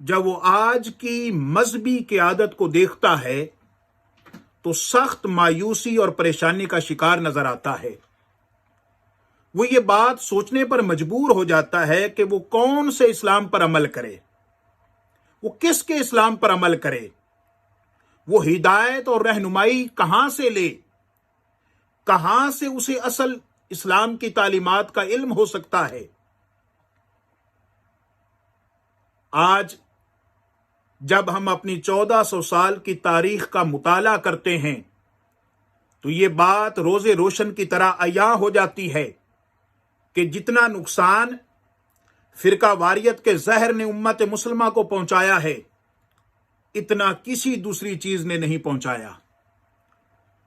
جب وہ آج کی مذہبی قیادت کو دیکھتا ہے تو سخت مایوسی اور پریشانی کا شکار نظر آتا ہے۔ وہ یہ بات سوچنے پر مجبور ہو جاتا ہے کہ وہ کون سے اسلام پر عمل کرے، وہ کس کے اسلام پر عمل کرے، وہ ہدایت اور رہنمائی کہاں سے لے، کہاں سے اسے اصل اسلام کی تعلیمات کا علم ہو سکتا ہے۔ آج جب ہم اپنی 1400 سال کی تاریخ کا مطالعہ کرتے ہیں تو یہ بات روز روشن کی طرح عیاں ہو جاتی ہے کہ جتنا نقصان فرقہ واریت کے زہر نے امت مسلمہ کو پہنچایا ہے اتنا کسی دوسری چیز نے نہیں پہنچایا۔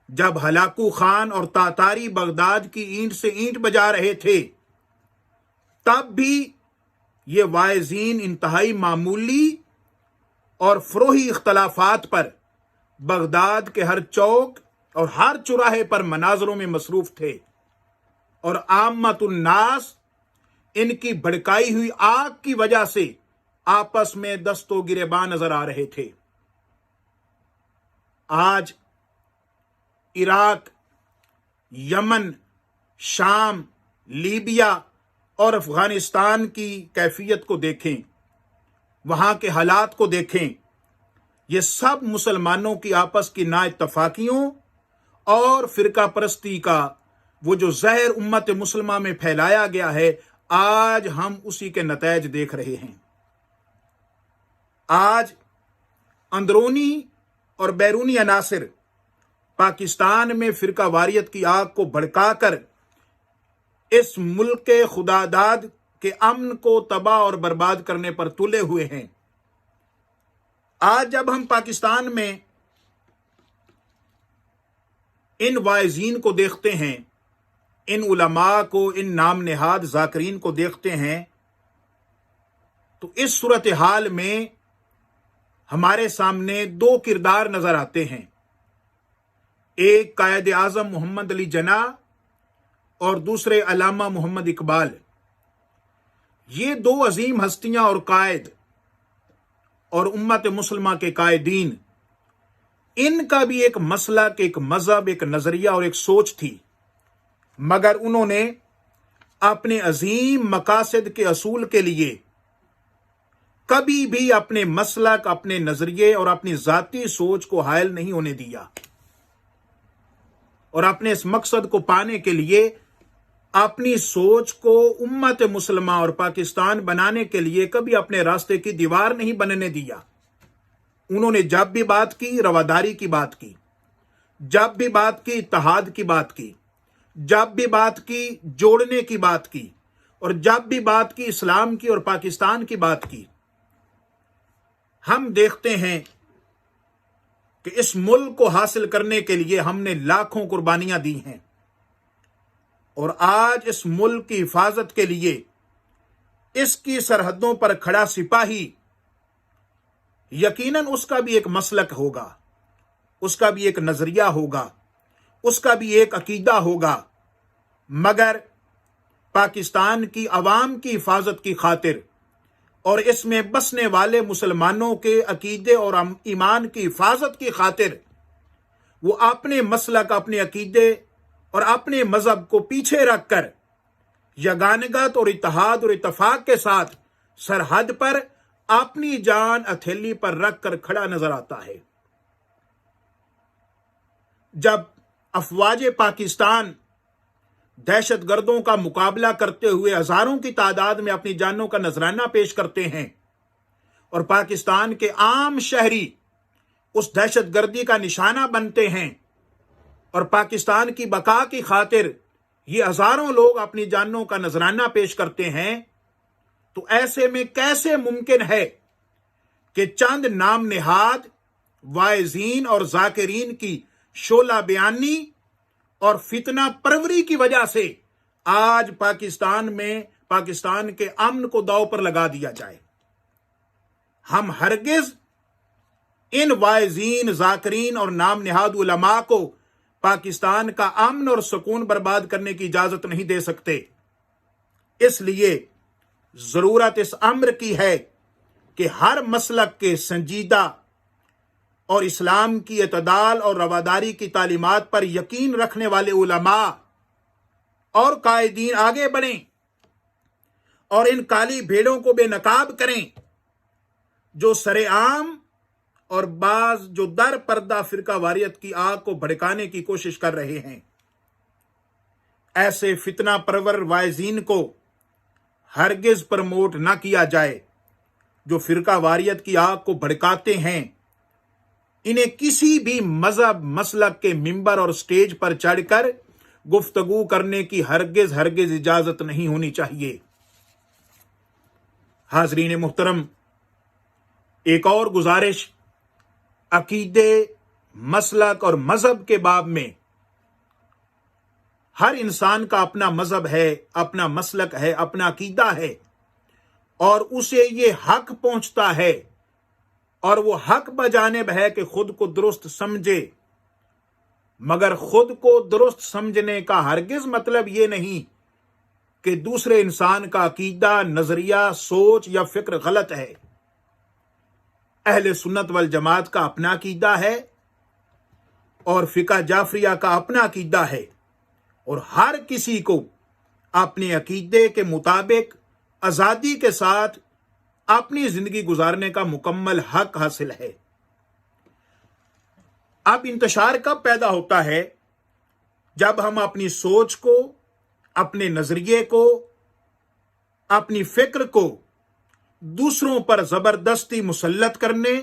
جب ہلاکو خان اور تاتاری بغداد کی اینٹ سے اینٹ بجا رہے تھے تب بھی یہ واعظین انتہائی معمولی اور فروحی اختلافات پر بغداد کے ہر چوک اور ہر چوراہے پر مناظروں میں مصروف تھے، اور عامت الناس ان کی بھڑکائی ہوئی آگ کی وجہ سے آپس میں دست و گریباں نظر آ رہے تھے۔ آج عراق، یمن، شام، لیبیا اور افغانستان کی کیفیت کو دیکھیں، وہاں کے حالات کو دیکھیں، یہ سب مسلمانوں کی آپس کی نا اتفاقیوں اور فرقہ پرستی کا وہ جو زہر امت مسلمہ میں پھیلایا گیا ہے، آج ہم اسی کے نتائج دیکھ رہے ہیں۔ آج اندرونی اور بیرونی عناصر پاکستان میں فرقہ واریت کی آگ کو بھڑکا کر اس ملک کے خداداد کے امن کو تباہ اور برباد کرنے پر تلے ہوئے ہیں۔ آج جب ہم پاکستان میں ان واعظین کو دیکھتے ہیں، ان علماء کو، ان نام نہاد ذاکرین کو دیکھتے ہیں تو اس صورتحال میں ہمارے سامنے دو کردار نظر آتے ہیں۔ ایک قائد اعظم محمد علی جناح اور دوسرے علامہ محمد اقبال۔ یہ دو عظیم ہستیاں اور قائد اور امت مسلمہ کے قائدین، ان کا بھی ایک مسلک، ایک مذہب، ایک نظریہ اور ایک سوچ تھی، مگر انہوں نے اپنے عظیم مقاصد کے اصول کے لیے کبھی بھی اپنے مسلک، اپنے نظریے اور اپنی ذاتی سوچ کو حائل نہیں ہونے دیا، اور اپنے اس مقصد کو پانے کے لیے اپنی سوچ کو امت مسلمہ اور پاکستان بنانے کے لیے کبھی اپنے راستے کی دیوار نہیں بننے دیا۔ انہوں نے جب بھی بات کی رواداری کی بات کی، جب بھی بات کی اتحاد کی بات کی، جب بھی بات کی جوڑنے کی بات کی، اور جب بھی بات کی اسلام کی اور پاکستان کی بات کی۔ ہم دیکھتے ہیں کہ اس ملک کو حاصل کرنے کے لیے ہم نے لاکھوں قربانیاں دی ہیں، اور آج اس ملک کی حفاظت کے لیے اس کی سرحدوں پر کھڑا سپاہی یقیناً اس کا بھی ایک مسلک ہوگا، اس کا بھی ایک نظریہ ہوگا، اس کا بھی ایک عقیدہ ہوگا، مگر پاکستان کی عوام کی حفاظت کی خاطر اور اس میں بسنے والے مسلمانوں کے عقیدے اور ایمان کی حفاظت کی خاطر وہ اپنے مسلک، اپنے عقیدے اور اپنے مذہب کو پیچھے رکھ کر یگانگت اور اتحاد اور اتفاق کے ساتھ سرحد پر اپنی جان ہتھیلی پر رکھ کر کھڑا نظر آتا ہے۔ جب افواج پاکستان دہشت گردوں کا مقابلہ کرتے ہوئے ہزاروں کی تعداد میں اپنی جانوں کا نذرانہ پیش کرتے ہیں اور پاکستان کے عام شہری اس دہشت گردی کا نشانہ بنتے ہیں، اور پاکستان کی بقا کی خاطر یہ ہزاروں لوگ اپنی جانوں کا نذرانہ پیش کرتے ہیں، تو ایسے میں کیسے ممکن ہے کہ چند نام نہاد واعظین اور ذاکرین کی شعلہ بیانی اور فتنہ پروری کی وجہ سے آج پاکستان میں پاکستان کے امن کو داؤ پر لگا دیا جائے؟ ہم ہرگز ان واعظین، ذاکرین اور نام نہاد علماء کو پاکستان کا امن اور سکون برباد کرنے کی اجازت نہیں دے سکتے۔ اس لیے ضرورت اس امر کی ہے کہ ہر مسلک کے سنجیدہ اور اسلام کی اعتدال اور رواداری کی تعلیمات پر یقین رکھنے والے علماء اور قائدین آگے بڑھیں اور ان کالی بھیڑوں کو بے نقاب کریں جو سرے عام اور بعض جو در پردہ فرقہ واریت کی آگ کو بھڑکانے کی کوشش کر رہے ہیں۔ ایسے فتنہ پرور واعظین کو ہرگز پروموٹ نہ کیا جائے جو فرقہ واریت کی آگ کو بھڑکاتے ہیں۔ انہیں کسی بھی مذہب مسلک کے ممبر اور سٹیج پر چڑھ کر گفتگو کرنے کی ہرگز اجازت نہیں ہونی چاہیے۔ حاضرین محترم، ایک اور گزارش، عقیدے، مسلک اور مذہب کے باب میں ہر انسان کا اپنا مذہب ہے، اپنا مسلک ہے، اپنا عقیدہ ہے، اور اسے یہ حق پہنچتا ہے اور وہ حق بجانب ہے کہ خود کو درست سمجھے، مگر خود کو درست سمجھنے کا ہرگز مطلب یہ نہیں کہ دوسرے انسان کا عقیدہ، نظریہ، سوچ یا فکر غلط ہے۔ اہل سنت والجماعت کا اپنا عقیدہ ہے اور فقہ جعفریہ کا اپنا عقیدہ ہے، اور ہر کسی کو اپنے عقیدے کے مطابق آزادی کے ساتھ اپنی زندگی گزارنے کا مکمل حق حاصل ہے۔ اب انتشار کب پیدا ہوتا ہے؟ جب ہم اپنی سوچ کو، اپنے نظریے کو، اپنی فکر کو دوسروں پر زبردستی مسلط کرنے،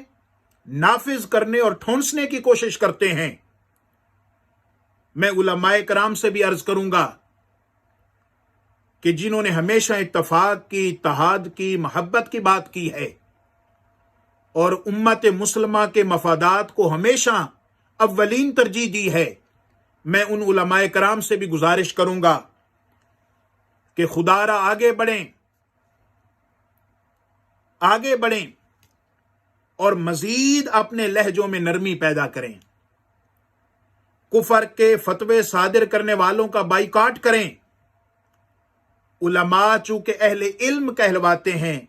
نافذ کرنے اور ٹھونسنے کی کوشش کرتے ہیں۔ میں علماء کرام سے بھی عرض کروں گا کہ جنہوں نے ہمیشہ اتفاق کی، اتحاد کی، محبت کی بات کی ہے اور امت مسلمہ کے مفادات کو ہمیشہ اولین ترجیح دی ہے، میں ان علماء کرام سے بھی گزارش کروں گا کہ خدا را آگے بڑھیں اور مزید اپنے لہجوں میں نرمی پیدا کریں، کفر کے فتوے صادر کرنے والوں کا بائیکاٹ کریں۔ علماء چونکہ اہل علم کہلواتے ہیں،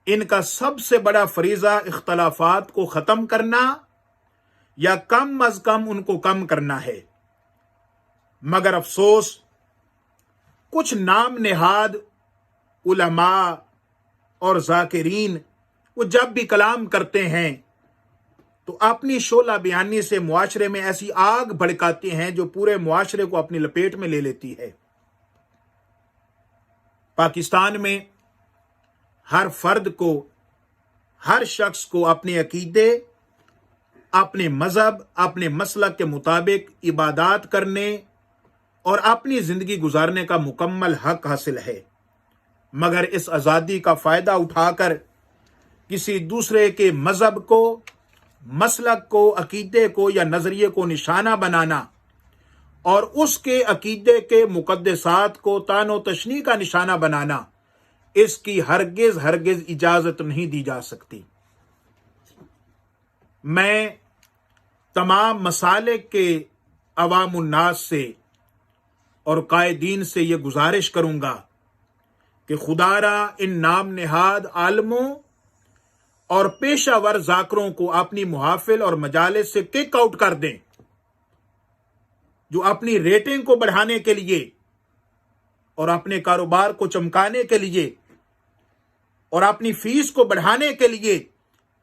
ان کا سب سے بڑا فریضہ اختلافات کو ختم کرنا یا کم از کم ان کو کم کرنا ہے، مگر افسوس کچھ نام نہاد علماء اور ذاکرین وہ جب بھی کلام کرتے ہیں تو اپنی شعلہ بیانی سے معاشرے میں ایسی آگ بھڑکاتے ہیں جو پورے معاشرے کو اپنی لپیٹ میں لے لیتی ہے۔ پاکستان میں ہر فرد کو، ہر شخص کو اپنے عقیدے، اپنے مذہب، اپنے مسلک کے مطابق عبادات کرنے اور اپنی زندگی گزارنے کا مکمل حق حاصل ہے، مگر اس آزادی کا فائدہ اٹھا کر کسی دوسرے کے مذہب کو، مسلک کو، عقیدے کو یا نظریے کو نشانہ بنانا اور اس کے عقیدے کے مقدسات کو طعن و تشنیع کا نشانہ بنانا، اس کی ہرگز اجازت نہیں دی جا سکتی۔ میں تمام مسالک کے عوام الناس سے اور قائدین سے یہ گزارش کروں گا کہ خدا را ان نام نہاد عالموں اور پیشہ ور ذاکروں کو اپنی محافل اور مجالس سے کک آؤٹ کر دیں، جو اپنی ریٹنگ کو بڑھانے کے لیے اور اپنے کاروبار کو چمکانے کے لیے اور اپنی فیس کو بڑھانے کے لیے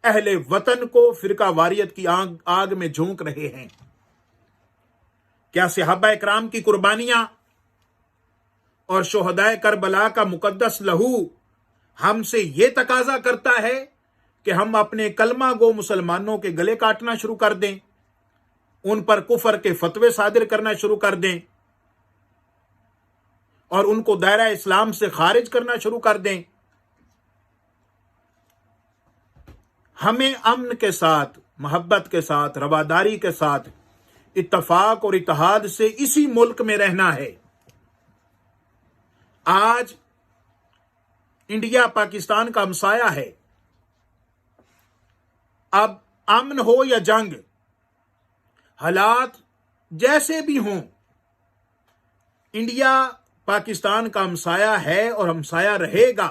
اہل وطن کو فرقہ واریت کی آگ میں جھونک رہے ہیں۔ کیا صحابہ اکرام کی قربانیاں اور شہدائے کربلا کا مقدس لہو ہم سے یہ تقاضا کرتا ہے کہ ہم اپنے کلمہ گو مسلمانوں کے گلے کاٹنا شروع کر دیں، ان پر کفر کے فتوے صادر کرنا شروع کر دیں اور ان کو دائرہ اسلام سے خارج کرنا شروع کر دیں؟ ہمیں امن کے ساتھ، محبت کے ساتھ، رواداری کے ساتھ، اتفاق اور اتحاد سے اسی ملک میں رہنا ہے۔ آج انڈیا پاکستان کا ہمسایہ ہے۔ اب امن ہو یا جنگ، حالات جیسے بھی ہوں، انڈیا پاکستان کا ہمسایہ ہے اور ہمسایہ رہے گا۔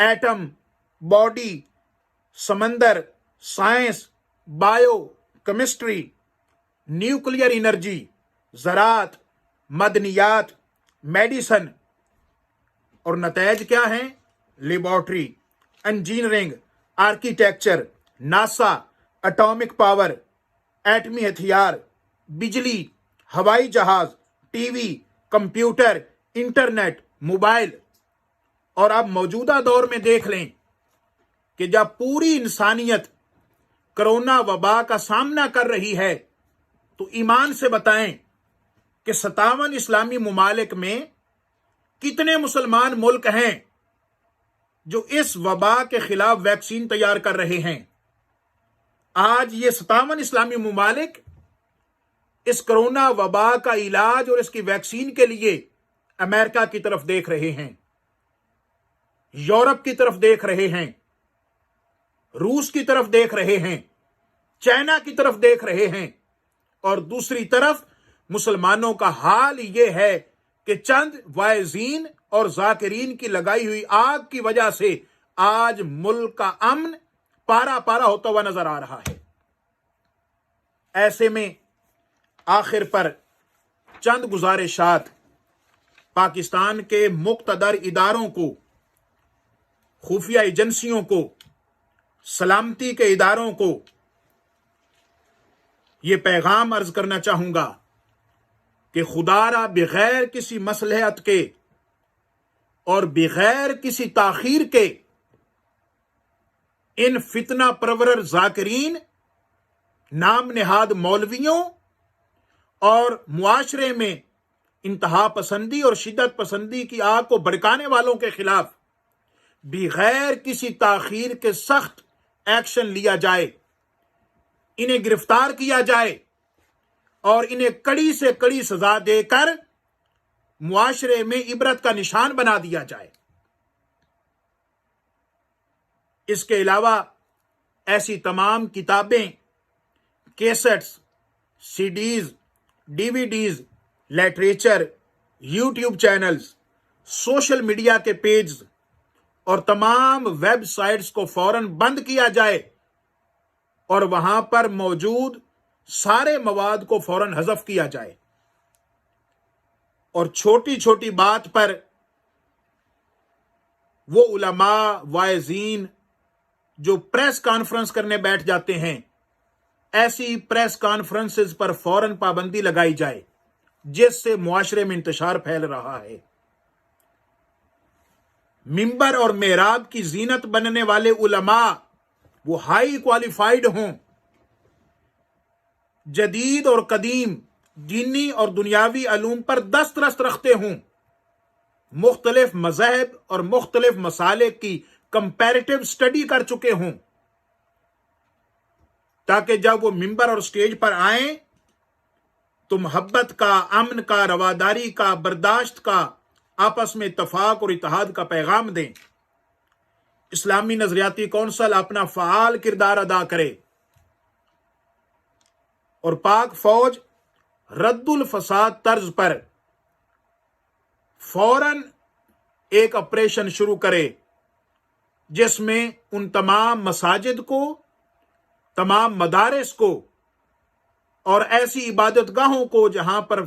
ایٹم، باڈی، سمندر، science, bio chemistry, nuclear energy, زراعت، معدنیات، میڈیسن، اور نتائج کیا ہیں؟ Laboratory, engineering, architecture, NASA, atomic power, ایٹمی ہتھیار، بجلی، ہوائی جہاز، T V, computer, internet, mobile. اور اب موجودہ دور میں دیکھ لیں کہ جب پوری انسانیت کرونا وبا کا سامنا کر رہی ہے تو ایمان سے بتائیں کہ 57 اسلامی ممالک میں کتنے مسلمان ملک ہیں جو اس وبا کے خلاف ویکسین تیار کر رہے ہیں؟ آج یہ 57 اسلامی ممالک اس کرونا وبا کا علاج اور اس کی ویکسین کے لیے امریکہ کی طرف دیکھ رہے ہیں، یورپ کی طرف دیکھ رہے ہیں، روس کی طرف دیکھ رہے ہیں، چائنا کی طرف دیکھ رہے ہیں، اور دوسری طرف مسلمانوں کا حال یہ ہے کہ چند واعظین اور ذاکرین کی لگائی ہوئی آگ کی وجہ سے آج ملک کا امن پارا پارا ہوتا ہوا نظر آ رہا ہے۔ ایسے میں آخر پر چند گزارشات پاکستان کے مقتدر اداروں کو، خفیہ ایجنسیوں کو، سلامتی کے اداروں کو یہ پیغام عرض کرنا چاہوں گا کہ خدا را بغیر کسی مصلحت کے اور بغیر کسی تاخیر کے ان فتنہ پرور ذاکرین، نام نہاد مولویوں اور معاشرے میں انتہا پسندی اور شدت پسندی کی آگ کو بھڑکانے والوں کے خلاف بغیر کسی تاخیر کے سخت ایکشن لیا جائے، انہیں گرفتار کیا جائے اور انہیں کڑی سے کڑی سزا دے کر معاشرے میں عبرت کا نشان بنا دیا جائے۔ اس کے علاوہ ایسی تمام کتابیں، cassettes, CDs, DVDs, literature, YouTube channels, social media کے پیجز اور تمام ویب سائٹس کو فوراً بند کیا جائے اور وہاں پر موجود سارے مواد کو فوراً حذف کیا جائے، اور چھوٹی چھوٹی بات پر وہ علماء، واعظین جو پریس کانفرنس کرنے بیٹھ جاتے ہیں، ایسی پریس کانفرنسز پر فوراً پابندی لگائی جائے جس سے معاشرے میں انتشار پھیل رہا ہے۔ ممبر اور محراب کی زینت بننے والے علماء وہ ہائی کوالیفائیڈ ہوں، جدید اور قدیم دینی اور دنیاوی علوم پر دسترس رکھتے ہوں، مختلف مذاہب اور مختلف مسالک کی کمپیریٹیو سٹڈی کر چکے ہوں، تاکہ جب وہ ممبر اور سٹیج پر آئیں تو محبت کا، امن کا، رواداری کا، برداشت کا، آپس میں اتفاق اور اتحاد کا پیغام دیں۔ اسلامی نظریاتی کونسل اپنا فعال کردار ادا کرے اور پاک فوج رد الفساد طرز پر فوراً ایک آپریشن شروع کرے جس میں ان تمام مساجد کو، تمام مدارس کو اور ایسی عبادت گاہوں کو جہاں پر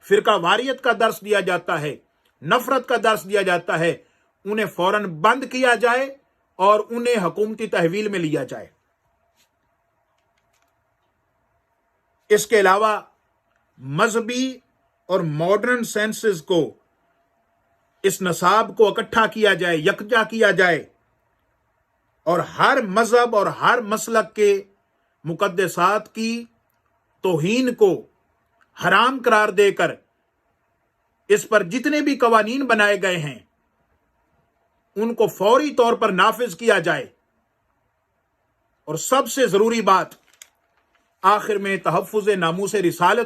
فرقہ واریت کا درس دیا جاتا ہے، نفرت کا درس دیا جاتا ہے، انہیں فوراً بند کیا جائے اور انہیں حکومتی تحویل میں لیا جائے۔ اس کے علاوہ مذہبی اور ماڈرن سینسز کو، اس نصاب کو اکٹھا کیا جائے، یکجا کیا جائے اور ہر مذہب اور ہر مسلک کے مقدسات کی توہین کو حرام قرار دے کر اس پر جتنے بھی قوانین بنائے گئے ہیں ان کو فوری طور پر نافذ کیا جائے۔ اور سب سے ضروری بات، آخر میں تحفظ ناموس رسالت